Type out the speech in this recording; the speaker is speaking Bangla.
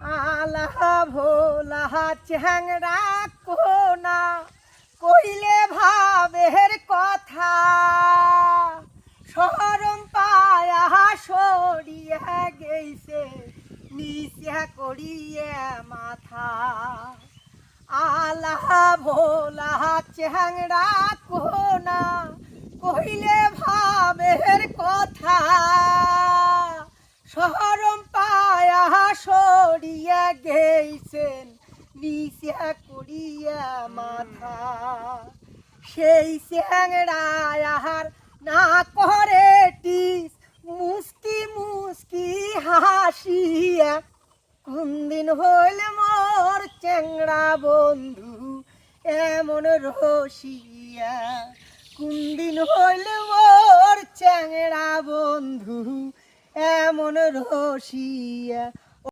আলা ভোলা চ্যাংড়া কোনা কইলে ভাবের কথা শরম পায়া সরিয়া গেছে নিচে করিয়ে মাথা আলা ভোলা চ্যাংড়া কোনা কইলে ভাবের কথা শরম পায়া সরিয়া গেছেন নিচে করিয়া মাথা সেই চ্যাংড়ায় আর না করে টিস মুস্কি মুস্কি হাসিয়া কোনদিন হইলে মোর চ্যাংড়া বন্ধু এমন রসিয়া কোনদিন হইলে মোর চ্যাংড়া বন্ধু এমন রসিয়া